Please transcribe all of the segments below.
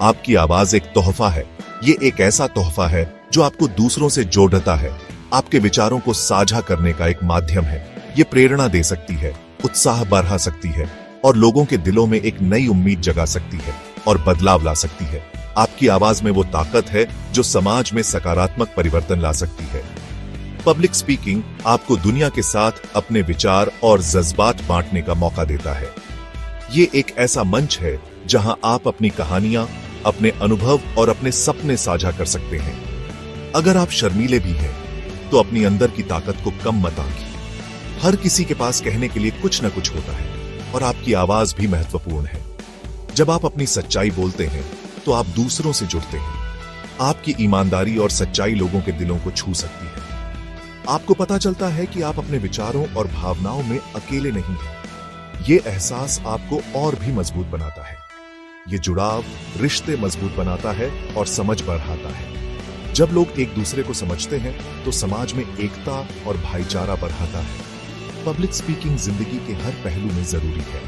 आपकी आवाज एक तोहफा है। ये एक ऐसा तोहफा है जो आपको दूसरों से जोड़ता है, आपके विचारों को साझा करने का एक माध्यम है। ये प्रेरणा दे सकती है, उत्साह बढ़ा सकती है और लोगों के दिलों में एक नई उम्मीद जगा सकती है और बदलाव ला सकती है। आपकी आवाज में वो ताकत है जो समाज में सकारात्मक परिवर्तन ला सकती है। पब्लिक स्पीकिंग आपको दुनिया के साथ अपने विचार और जज्बात बांटने का मौका देता है। ये एक ऐसा मंच है जहां आप अपनी कहानियां, अपने अनुभव और अपने सपने साझा कर सकते हैं। अगर आप शर्मीले भी हैं, तो अपनी अंदर की ताकत को कम मत आंकिए। हर किसी के पास कहने के लिए कुछ न कुछ होता है और आपकी आवाज भी महत्वपूर्ण है। जब आप अपनी सच्चाई बोलते हैं, तो आप दूसरों से जुड़ते हैं। आपकी ईमानदारी और सच्चाई लोगों के दिलों को छू सकती है। आपको पता चलता है कि आप अपने विचारों और भावनाओं में अकेले नहीं हैं। ये एहसास आपको और भी मजबूत बनाता है। ये जुड़ाव रिश्ते मजबूत बनाता है और समझ बढ़ाता है। जब लोग एक दूसरे को समझते हैं, तो समाज में एकता और भाईचारा बढ़ाता है। पब्लिक स्पीकिंग जिंदगी के हर पहलू में जरूरी है,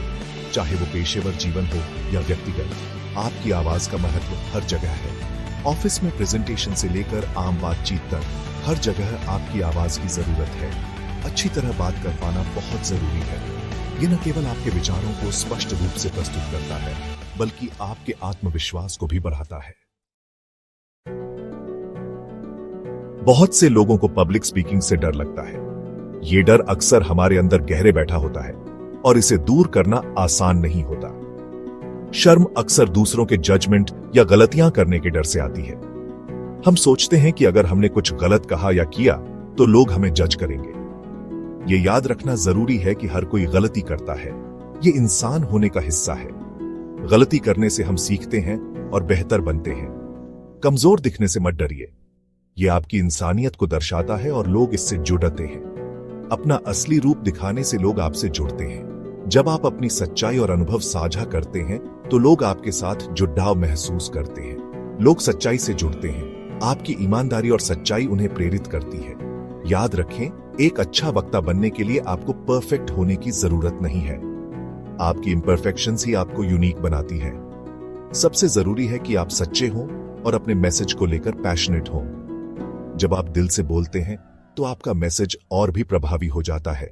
चाहे वो पेशेवर जीवन हो या व्यक्तिगत। आपकी आवाज का महत्व हर जगह है। ऑफिस में प्रेजेंटेशन से लेकर आम बातचीत तक हर जगह आपकी आवाज की जरूरत है। अच्छी तरह बात कर पाना बहुत जरूरी है। ये न केवल आपके विचारों को स्पष्ट रूप से प्रस्तुत करता है, बल्कि आपके आत्मविश्वास को भी बढ़ाता है। बहुत से लोगों को पब्लिक स्पीकिंग से डर लगता है। ये डर अक्सर हमारे अंदर गहरे बैठा होता है और इसे दूर करना आसान नहीं होता। शर्म अक्सर दूसरों के जजमेंट या गलतियां करने के डर से आती है। हम सोचते हैं कि अगर हमने कुछ गलत कहा या किया, तो लोग हमें जज करेंगे। ये याद रखना जरूरी है कि हर कोई गलती करता है। ये इंसान होने का हिस्सा है। गलती करने से हम सीखते हैं और बेहतर बनते हैं। कमजोर दिखने से मत डरिए। ये आपकी इंसानियत को दर्शाता है और लोग इससे जुड़ते हैं। अपना असली रूप दिखाने से लोग आपसे जुड़ते हैं। जब आप अपनी सच्चाई और अनुभव साझा करते हैं, तो लोग आपके साथ जुड़ाव महसूस करते हैं। लोग सच्चाई से जुड़ते हैं। आपकी ईमानदारी और सच्चाई उन्हें प्रेरित करती है। याद रखें, एक अच्छा वक्ता बनने के लिए आपको परफेक्ट होने की जरूरत नहीं है। आपकी इम्परफेक्शंस ही आपको यूनिक बनाती है। सबसे जरूरी है कि आप सच्चे हों और अपने मैसेज को लेकर पैशनेट हों। जब आप दिल से बोलते हैं, तो आपका मैसेज और भी प्रभावी हो जाता है।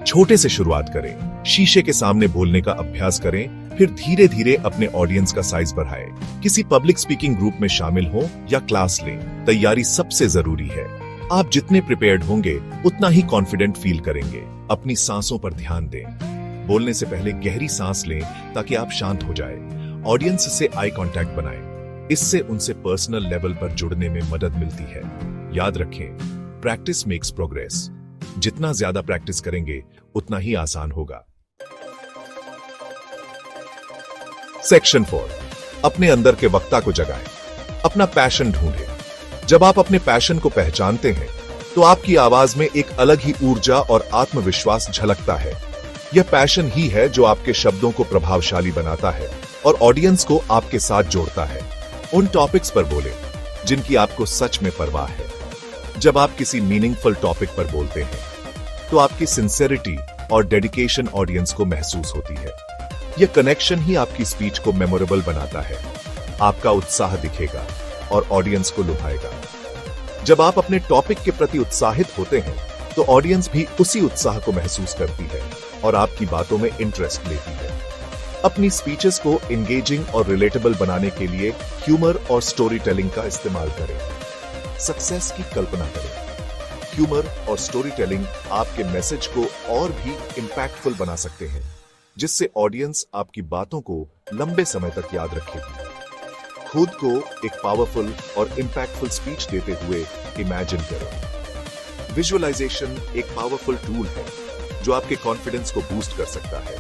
छोटे से शुरुआत करें। शीशे के सामने बोलने का अभ्यास करें, फिर धीरे धीरे अपने ऑडियंस का साइज बढ़ाएं। किसी पब्लिक स्पीकिंग ग्रुप में शामिल हो या क्लास लें, तैयारी सबसे जरूरी है। आप जितने प्रिपेयर्ड होंगे, उतना ही कॉन्फिडेंट फील करेंगे। अपनी सांसों पर ध्यान दें। बोलने से पहले गहरी सांस लें ताकि आप शांत हो जाएं। ऑडियंस से आई कांटेक्ट बनाएं। इससे उनसे पर्सनल लेवल पर जुड़ने में मदद मिलती है। याद रखें, प्रैक्टिस मेक्स प्रोग्रेस। जितना ज्यादा प्रैक्टिस करेंगे, उतना ही आसान होगा। सेक्शन 4, अपने अंदर के वक्ता को जगाएं। अपना पैशन ढूंढें। जब आप अपने पैशन को पहचानते हैं, तो आपकी आवाज में एक अलग ही ऊर्जा और आत्मविश्वास झलकता है। यह पैशन ही है जो आपके शब्दों को प्रभावशाली बनाता है और ऑडियंस को आपके साथ जोड़ता है। उन टॉपिक्स पर बोलें जिनकी आपको सच में परवाह है। जब आप किसी मीनिंगफुल टॉपिक पर बोलते हैं, तो आपकी सिंसेरिटी और डेडिकेशन ऑडियंस को महसूस होती है। यह कनेक्शन ही आपकी स्पीच को मेमोरेबल बनाता है। आपका उत्साह दिखेगा और ऑडियंस को लुभाएगा। जब आप अपने टॉपिक के प्रति उत्साहित होते हैं, तो ऑडियंस भी उसी उत्साह को महसूस करती है और आपकी बातों में इंटरेस्ट लेती है। अपनी स्पीचेस को एंगेजिंग और रिलेटेबल बनाने के लिए ह्यूमर और स्टोरी टेलिंग का इस्तेमाल करें। सक्सेस की कल्पना करें। ह्यूमर और स्टोरी टेलिंग आपके मैसेज को और भी इंपैक्टफुल बना सकते हैं, जिससे ऑडियंस आपकी बातों को लंबे समय तक याद रखेगी। खुद को एक पावरफुल और इंपैक्टफुल स्पीच देते हुए इमेजिन करें। विजुअलाइजेशन एक पावरफुल टूल है जो आपके कॉन्फिडेंस को बूस्ट कर सकता है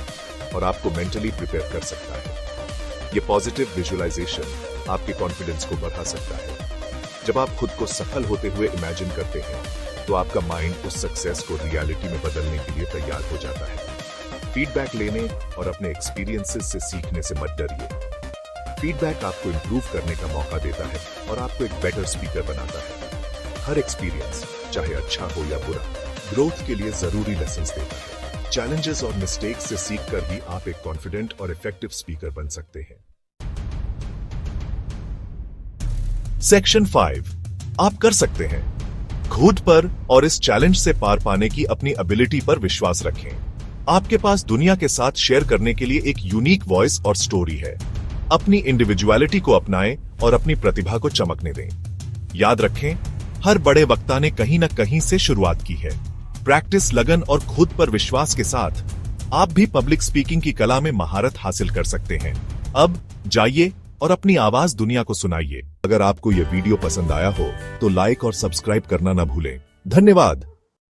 और आपको मेंटली प्रिपेयर कर सकता है। यह पॉजिटिव विजुअलाइजेशन आपके कॉन्फिडेंस को बढ़ा सकता है। जब आप खुद को सफल होते हुए इमेजिन करते हैं, तो आपका माइंड उस सक्सेस को रियलिटी में बदलने के लिए तैयार हो जाता है। फीडबैक लेने और अपने एक्सपीरियंसेस से सीखने से मत डरिए। फीडबैक आपको इंप्रूव करने का मौका देता है और आपको एक बेटर स्पीकर बनाता है। हर एक्सपीरियंस, चाहे अच्छा हो या बुरा, ग्रोथ के लिए जरूरी लेसन्स देता है। चैलेंजेस और मिस्टेक्स से सीखकर भी आप एक कॉन्फिडेंट और इफेक्टिव स्पीकर बन सकते हैं। सेक्शन 5, आप कर सकते हैं। खुद पर और इस चैलेंज से पार पाने की अपनी एबिलिटी पर विश्वास रखें। आपके पास दुनिया के साथ शेयर करने के लिए एक यूनिक वॉइस और स्टोरी है। अपनी इंडिविजुअलिटी को अपनाएं और अपनी प्रतिभा को चमकने दें। याद रखें, हर बड़े वक्ता ने कहीं न कहीं से शुरुआत की है। प्रैक्टिस, लगन और खुद पर विश्वास के साथ आप भी पब्लिक स्पीकिंग की कला में महारत हासिल कर सकते हैं। अब जाइए और अपनी आवाज दुनिया को सुनाइए। अगर आपको यह वीडियो पसंद आया हो तो लाइक और सब्सक्राइब करना ना भूलें। धन्यवाद।